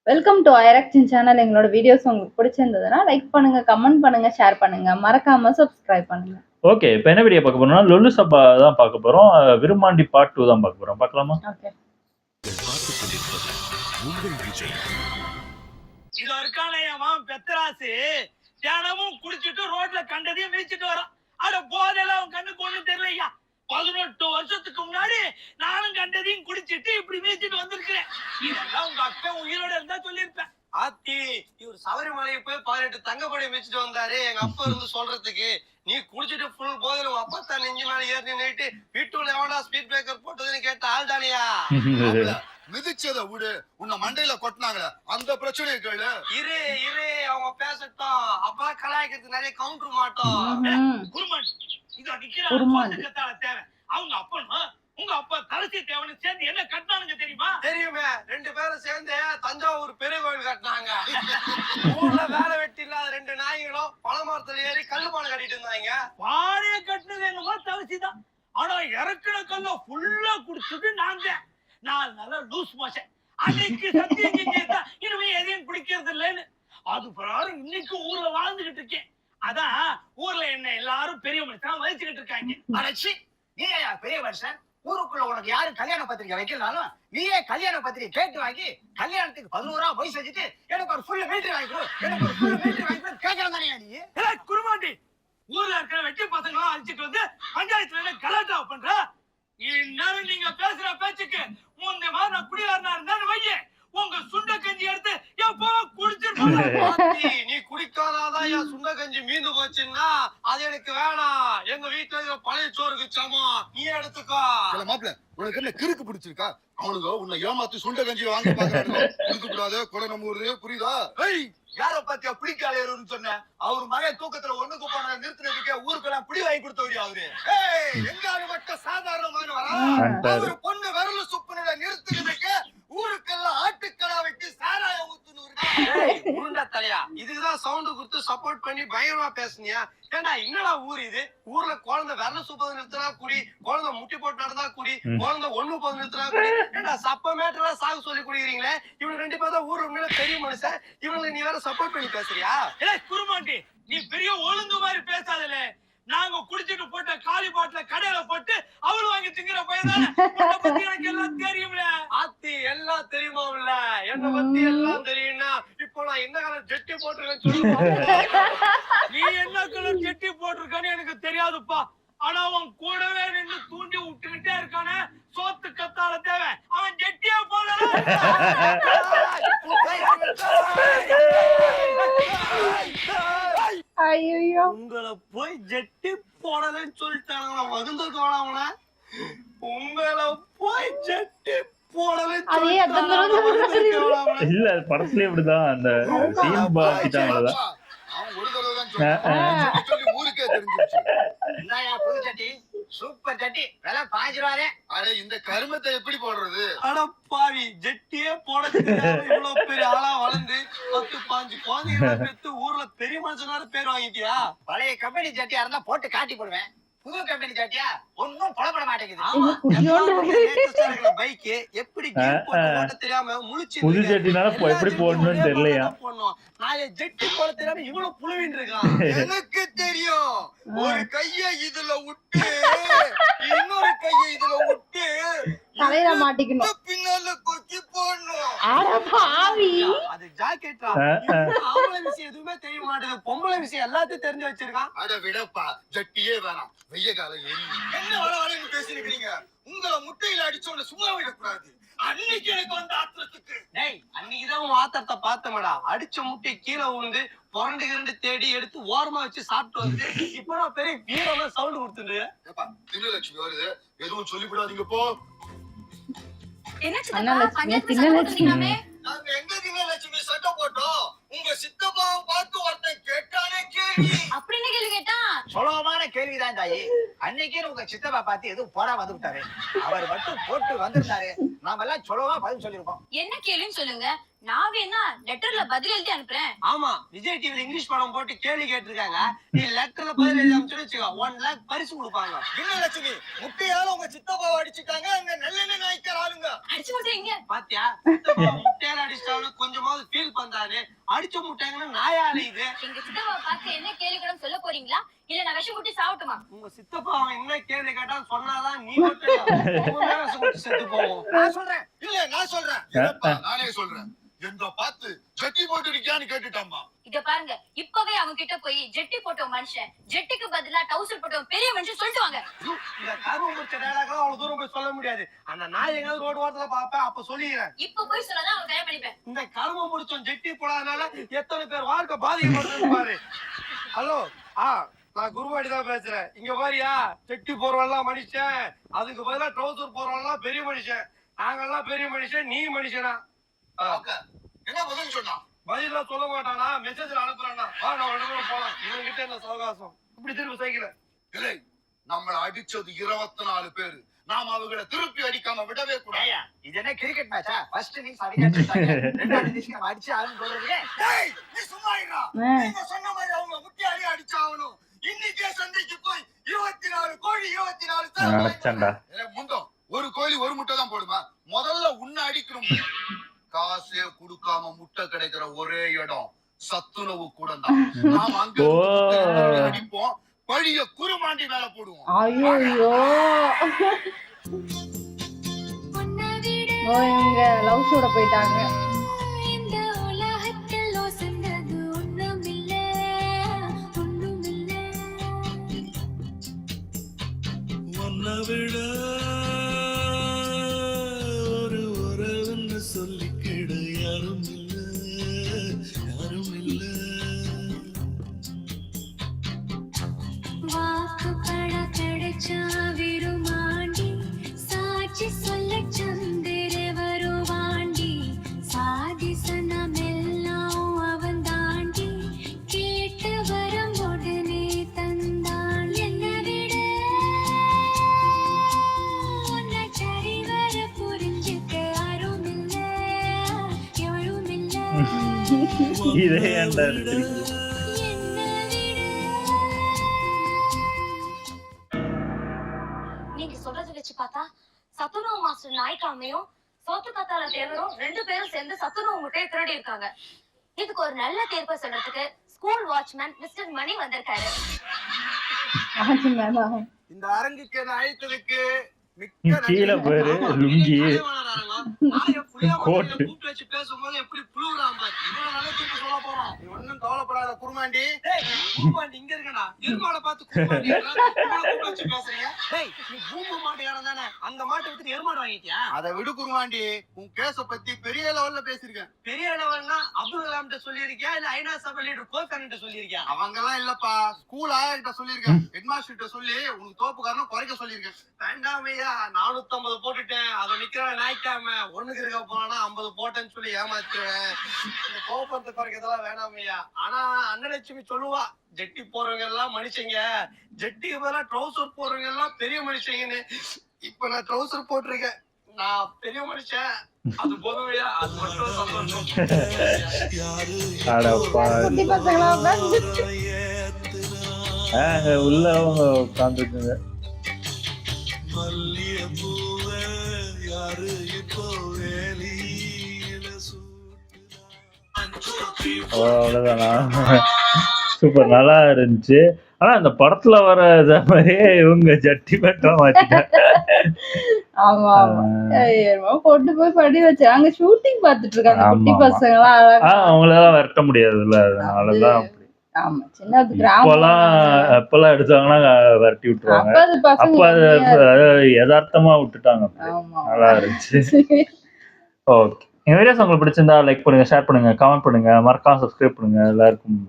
Welcome to ஐராக்சின் channel. எங்களோட videos உங்களுக்கு பிடிச்சிருந்ததுன்னா லைக் பண்ணுங்க, கமெண்ட் பண்ணுங்க, ஷேர் பண்ணுங்க, மறக்காம சப்ஸ்கிரைப் பண்ணுங்க. ஓகே, இப்போ என்ன வீடியோ பார்க்க போறோம்னா லொல்லு சபா தான் பார்க்க போறோம். விருமாண்டி பார்ட் 2 தான் பார்க்க போறோம். பார்க்கலாமா? ஓகே. இது இருக்கானேயமாம் பெத்தராசு தினமும் குடிச்சிட்டு ரோட்ல கண்டதையும் மீச்சிட்டு வரான். அட போதெல்லாம் அவன் கண்ணுக்கு ஒண்ணு தெரியலையா. 18 வருஷத்துக்கு முன்னாடி நானும் கண்டதையும் குடிச்சிட்டு இப்படி மீச்சிட்டு வந்திருக்கிறேன். இதெல்லாம் உங்க அப்பா உயிரோட இருந்தா சொல்லியிருப்பேன். ஆத்தி இவர் சபரிமலையை போய் 18 தங்கப்படி மிச்சிட்டு வந்தாரு எங்க அப்பா இருந்து சொல்றதுக்கு. நீ குடிச்சிட்டு ஃபுல் போதில் உங்க அப்பா தான் நெஞ்சு மேல ஏறி நின்னுட்டு வீட்டுல எவனா ஸ்பீட் பிரேக்கர் போட்டதுன்னு கேட்ட ஆள் தானியா. மிதிச்சத விடு, உன்னை மண்டையில கொட்டினாங்களே அந்த பிரச்சனையை கேளு. இரு இரு அவங்க பேசட்டும். அப்பா கலாய்க்கிறதுக்கு நிறைய கவுண்டர் மாட்டோம். குருமான் இது நிக்கிறான் தேவை. அவங்க அப்பனும் உங்க அப்பா தலசி தேவனு சேர்ந்து என்ன கட்டினானுங்க தெரியுமா? தெரியுமே. 2 பேரும் சேர்ந்து தஞ்சாவூர் பெரிய கோயில் கட்டினாங்க. ஊர்ல வேலை வெட்டி இல்லாத 2 நாய்களும் பழமரத்துல ஏறி கல்லுமான கட்டிட்டு இருந்தாங்க. பாறைய கட்டினது என்னமோ தலசிதான். ஆனா இறக்குன கல்ல ஃபுல்லா குடிச்சது நான் தான். 4 நாளா லூஸ் மோஷன். அன்னைக்கு சத்தியம் செஞ்சா இனிமே எதையும் குடிக்கிறது இல்லைன்னு அது பிரகாரம் இன்னைக்கு ஊர்ல வாழ்ந்துகிட்டு இருக்கேன். அதான் ஊர்ல என்ன எல்லாரும் பெரிய மனுஷன் வயசுகிட்டு இருக்காங்க. அரைச்சி நீ பெரிய மனுஷன். ஊருக்குள்ள உனக்கு யாரும் கல்யாண பத்திரிக்கை வைக்கலாலும் நீயே கல்யாண பத்திரிக்கை கேட்டு வாங்கி கல்யாணத்துக்கு 11 ரூபா போய் செஞ்சுட்டு எனக்கு ஒரு ஃபுல் மீட்டர் வாங்கிக்கோ, எனக்கு ஒரு ஃபுல் மீட்டர் வாங்கிக்கோ கேட்கலாம் தானே நீ? குருமாண்டி ஊர்ல இருக்கிற வெட்டி பசங்களும் அழிச்சிட்டு வந்து பஞ்சாயத்துல கலாட்டா பண்ற. இந்நேரம் நீங்க பேசுற பேச்சுக்கு முந்தைய மாதிரி நான் குடியாரனா இருந்தான்னு வைய உங்க சுண்ட கஞ்சி எடுத்து எப்போ குடிச்சிருப்ப. நீ குடிக்காதான் என் சுண்ட கஞ்சி மீந்து போச்சுன்னா அது எனக்கு வேணாம். எங்க வீட்டுல பழைய சோறுக்கு சமம். நீ எடுத்துக்கோ. மாப்பிள்ள, உனக்கு என்ன கிறுக்கு பிடிச்சிருக்கா? அவனுங்க உன்னை ஏமாத்தி சுண்ட கஞ்சி வாங்கி பாக்குறாங்க. குடுக்க கூடாது, கொடை நம்ம ஊரு, புரியுதா? யார பத்தியா பிடிக்காலேருன்னு சொன்ன? அவர் மகன் தூக்கத்துல ஒண்ணுக்கு போன நிறுத்தினதுக்கே ஊருக்கெல்லாம் பிடி வாங்கி கொடுத்தவரு அவரு. எங்காரு மட்டும் சாதாரணமான வரா. அவரு பொண்ணு விரல சுப்புன நிறுத்தினதுக்கு ஊருக்கெல்லாம் ஆட்டுக்கடா வெட்டி சாராய ஊத்துன்னு உருண்டா தலையா. இதுக்குதான் சவுண்ட் கொடுத்து சப்போர்ட் பண்ணி பயங்கரமா பேசுனியா? ஏண்டா என்னடா ஊர் இது? ஊர்ல குழந்தை விரல சுப்பது நிறுத்தினா குடி, குழந்தை முட்டி போட்டு நடந்தா குடி, குழந்தை ஒண்ணு போது நிறுத்தினா குடி. ஏண்டா சப்ப மேட்டரா சாகு சொல்லி குடிக்கிறீங்களே. இவங்க 2 பேரும் தான் ஊர் உண்மையில பெரிய மனுஷன். இவங்களை நீ வேற சப்போர்ட் பண்ணி பேசுறியா? குருமாண்டி நீ பெரிய ஒழுங்கு மாதிரி பேசாதல. நாங்க குடிச்சிட்டு போட்ட காலி பாட்டில கடையில போட்டு அவளு வாங்கி திங்கிற பையன் பத்தி எனக்கு எல்லாம் தெரியும்ல. ஆத்தி எல்லாம் தெரியுமாவுல? என்ன பத்தி எல்லாம் தெரியும்னா இப்போ நான் என்ன கலர் ஜெட்டி போட்டிருக்கேன்னு சொல்லுவா. நீ என்ன கலர் ஜெட்டி போட்டிருக்கான்னு எனக்கு தெரியாதுப்பா. ஆனா அவன் கூடவே நின்று தூண்டி விட்டுக்கிட்டே இருக்கானே சோத்து கத்தால தேவை. அவன் ஜெட்டியே போடல. ஐயோ, உங்களை போய் ஜெட்டி போடலன்னு சொல்லிட்டாங்க. மகிழ்ந்துக்கு வேணாம்னா உங்களை போய் ஜெட்டி இல்ல படத்துலயே இப்படிதான் அந்த சீன் பாக்கிட்டாங்களா? அவன் ஒரு தடவை தான் சொல்லி ஊருக்கே தெரிஞ்சிருச்சு. புது சட்டி, சூப்பர் சட்டி, விலை 5 ரூபாயே. அட இந்த கருமத்தை எப்படி போடுறது? அட பாவி, ஜெட்டியே போட இவ்வளவு பெரிய ஆளா வளர்ந்து 10-15 குழந்தைகளை பெத்து ஊர்ல பெரிய மனுஷனாரு பேர் வாங்கிட்டியா? பழைய கம்பெனி சட்டியா இருந்தா போட்டு காட்டி போடுவேன். புது கம்பெனி சட்டியா ஒன்னும் புலப்பட மாட்டேங்குது. பைக் எப்படி ஓட்ட தெரியாம முழிச்சு புது ஜெட்டினால எப்படி போடணும்னு தெரியலையா? நான் ஜெட்டி போட தெரியாம இவ்வளவு புழுவின் இருக்கான். எனக்கு தெரியும். ஒரு கைய இதுல விட்டு இன்னொரு கைய இதுல விட்டு தலையில மாட்டிக்கணும், பின்னால கொக்கி போடணும். அது ஜாக்கெட்டா? ஆம்பளை விஷயம் எதுவுமே தெரிய மாட்டேங்குது. பொம்பளை விஷயம் எல்லாத்தையும் தெரிஞ்சு வச்சிருக்கான். அட விடப்பா, ஜட்டியே வேணாம். வெய்ய காலம் என்ன வளன்னு பேசிருக்கீங்க? உங்களை முட்டையில அடிச்சோன்னு சும்மா விடக்கூடாது. அன்னைக்கு எனக்கு வந்த ஆத்திரத்துக்கு அன்னைக்குதான் ஆத்திரத்தை பார்த்தமடா. அடிச்ச முட்டை கீழே விழுந்து புரண்டு தேடி எடுத்து ஓரமா வச்சு சாப்பிட்டு வந்து இப்ப நான் பெரிய வீரமா சவுண்ட் கொடுத்துட்டு. தினலட்சுமி வருது, எதுவும் சொல்லிவிடாதீங்க போ. நாங்க எங்க தினலட்சுமி சட்டை போட்டோம்? உங்க சித்தப்பாவை பார்த்து ஒருத்தன் கேட்டானே கேள்வி. அப்படின்னு கேள்வி கேட்டா சுலபமான கேள்விதான் தாயி. அன்னைக்கே உங்க சித்தப்பா பார்த்து எதுவும் போடா வந்து விட்டாரு. அவர் மட்டும் போட்டு வந்திருந்தாரு, நாம எல்லாம் சுலபமா பதில் சொல்லிருக்கோம். என்ன கேள்வின்னு சொல்லுங்க. நான் வேணா லெட்டர்ல பதில் எழுதி அனுப்புறேன். ஆமா, விஜய் டிவில இங்கிலீஷ் படம் போட்டு கேள்வி கேட்டிருக்காங்க. நீ லெட்டர்ல பதில் எழுதி அனுப்பிச்சு வச்சுக்கோ, 1 lakh பரிசு கொடுப்பாங்க. என்ன லட்சுமி முட்டையால உங்க சித்தப்பாவை அடிச்சுட்டாங்க, அங்க நல்லெண்ணெய் நாய்க்கார ஆளுங்க. அடிச்சு முடிச்சீங்க. பாத்தியா, சித்தப்பா முட்டையால அடிச்சாலும் கொஞ்சமாவது ஃபீல் பண்றாரு. அடிச்ச முட்டைங்கன்னா நாயால இது. எங்க சித்தப்பா பார்த்து என்ன கேள்வி கூட சொல்ல போறீங்களா, இல்ல நான் விஷம் குட்டி சாவட்டுமா? உங்க சித்தப்பா அவன் என்ன கேள்வி கேட்டான்னு சொன்னாதான் நீ மட்டும் செத்து போவோம். நான் சொல்றேன் இல்ல நான் சொல்றேன் இல்லப்பா, நானே சொல்றேன். எங்க பார்த்து ஜட்டி போட்டு இருக்கியான்னு கேட்டுட்டாமா. இத பாருங்க, இப்பவே அவங்க கிட்ட போய் ஜெட்டி போட்ட மனுஷன், ஜெட்டிக்கு பதிலா டவுசர் போட்ட பெரிய மனுஷன் சொல்லிட்டு வாங்க. இந்த கரும்பு முடிச்ச டயலாக்லாம் அவ்வளவு தூரம் போய் சொல்ல முடியாது. அந்த நாய் எங்காவது ரோடு ஓரத்துல பாப்பேன், அப்ப சொல்லிடுறேன். இப்ப போய் சொல்லாதான் அவங்க கல்யாணம் பண்ணிப்பேன். இந்த கரும்பு முடிச்சோம் ஜெட்டி போடாதனால எத்தனை பேர் வாழ்க்கை பாதிக்கப்படுதுன்னு பாரு. ஹலோ, நான் குருவாடி தான் பேசுறேன். இங்க பாரியா, ஜெட்டி போறவெல்லாம் மனுஷன், அதுக்கு பதிலா ட்ரௌசர் போறவெல்லாம் பெரிய மனுஷன். நாங்கெல்லாம் பெரிய மனுஷன், நீ மனுஷனா? என்ன பதில் சொன்னா? பதிலாம் சொல்ல மாட்டானா, மெசேஜ்ல அனுப்புறானா? நான் உடனே போலாம். இவங்க கிட்ட என்ன சவகாசம்? இப்படி திரும்ப சைக்கிள் இல்லை, நம்மள அடிச்சது 24 பேரு. நாம அவங்களை திருப்பி அடிக்காம விடவே கூடாது. இது என்ன கிரிக்கெட் மேட்சா? ஃபர்ஸ்ட் இன்னிங்ஸ் அடிச்சாங்க, ரெண்டாவது இன்னிங்ஸ் நம்ம அடிச்சு ஆளும் சொல்றீங்க. டேய், நீ சும்மா இருடா. நீங்க சொன்ன மாதிரி அவங்க முட்டியாடி அடிச்சாகணும். இன்னைக்கே சந்தைக்கு போய் 24 கோழி 24 முண்டம். ஒரு கோழி ஒரு முட்டை தான் போடுமா? முதல்ல உன்னை அடிக்கணும். காசே குடுக்காம முட்டை கிடைக்கிற ஒரே இடம் சத்துணவு கூட தான். நாம அங்க அடிப்போம், பழிய குருமாண்டி மேல போடுவோம். ஐயோ இவங்க லவ் ஷோட போயிட்டாங்க. இந்த உலகத்தில் ஒசந்தது ஒண்ணுமில்ல, ஒண்ணுமில்ல. உன்னை விட ஒரு உறவுன்னு சொல்லிக்கிட யாரும் இல்ல, யாரும் இல்ல. வாக்குப்பட கிடைச்சா விருமாண்டி, சாட்சி சொல்ல சந்திர வருவாண்டி, சாதி சனம் எல்லாம் அவன் தாண்டி, கேட்டு வரம் உடனே தந்தான். என்னை விட உன்னை சரி வர புரிஞ்சுக்க யாரும் இல்ல, எவரும் இல்ல. இதே ஏன்டா நீங்க சொல்றதை வச்சு பார்த்தா சத்துணவு மாஸ்டர் நாய்க்காமையும் சோத்து கத்தால தேவரும் 2 பேரும் சேர்ந்து சத்துணவு முட்டையை திருடி இருக்காங்க. இதுக்கு ஒரு நல்ல தீர்ப்பு சொல்றதுக்கு ஸ்கூல் வாட்ச்மேன் மிஸ்டர் மணி வந்திருக்காரு. இந்த அரங்குக்கு என்ன அழைத்ததுக்கு கீழே போயிரு லுங்கி கோட்டு. கூப்பிட்டு வச்சு பேசும்போது எப்படி புழுவுறான் பாரு. இவ்வளவு நல்ல தீர்ப்பு சொல்ல போறோம். நீ ஒண்ணும் கவலைப்படாத குருமாண்டி. குருமாண்டி இங்க இருக்கடா. எருமாட பார்த்து குருமாண்டி கூப்பிட்டு வச்சு பேசுறீங்க. டேய், நீ பூம்பு மாட்டுக்காரன் தானே? அந்த மாட்டை விட்டு எருமாடு வாங்கிட்டியா? அதை விடு குருமாண்டி, உன் கேஸ பத்தி பெரிய லெவல்ல பேசிருக்கேன். பெரிய லெவல்னா அப்துல் கலாம் கிட்ட சொல்லியிருக்கியா, இல்ல ஐநா சபை லீடர் கோகன் கிட்ட சொல்லியிருக்கியா? அவங்க எல்லாம் இல்லப்பா, ஸ்கூல் ஆயா கிட்ட சொல்லிருக்கேன். ஹெட்மாஸ்டர் கிட்ட சொல்லி உனக்கு தோப்புக்காரனும் குறைக்க சொல்லிருக்கேன். வேண்டாமையா, 450 போட்டுட்டேன். அதை நிக்கிற நாய்க்காம 1க்கு இருக்க போனா 50 போட்டேன்னு சொல்லி ஏமாத்துவேன். இந்த கோபத்தை குறைக்கிறதெல்லாம் வேணாமையா. ஆனா அன்னலட்சுமி சொல்லுவா, ஜெட்டி போறவங்க எல்லாம் மனுஷங்க, ஜெட்டிக்கு பதிலா ட்ரௌசர் போறவங்க எல்லாம் பெரிய மனுஷங்கன்னு. இப்ப நான் ட்ரௌசர் போட்டிருக்கேன், நான் பெரிய மனுஷன். அது போதுமையா, அது மட்டும் சந்தோஷம். குட்டி பசங்களா உள்ள அவங்க உட்காந்துருக்குங்க. அவ்வளவுதானா? சூப்பர், நல்லா இருந்துச்சு. ஆனா அந்த படத்துல வர மாதிரியே இவங்க ஜட்டி மட்டும் மாத்திட்டாங்க. ஆமா ஆமா கொண்டு போய் படி வச்சு அங்க ஷூட்டிங் பாத்துட்டு இருக்காங்க குட்டி பசங்க எல்லாம். அவங்களெல்லாம் விரட்ட முடியாதுல்ல, அதனாலதான். ஆமா, சின்ன கிராமம். அப்பெல்லாம் எடுத்தாங்கன்னா விரட்டி விட்டுருவாங்க. அப்ப யதார்த்தமா விட்டுட்டாங்க. நல்லா இருந்துச்சு. ஓகே, எங்க வீடியோஸ் உங்களுக்கு பிடிச்சிருந்தா லைக் பண்ணுங்க, ஷேர் பண்ணுங்க, கமெண்ட் பண்ணுங்க, மறக்காம சப்ஸ்கிரைப் பண்ணுங்க. எல்லாருக்கும்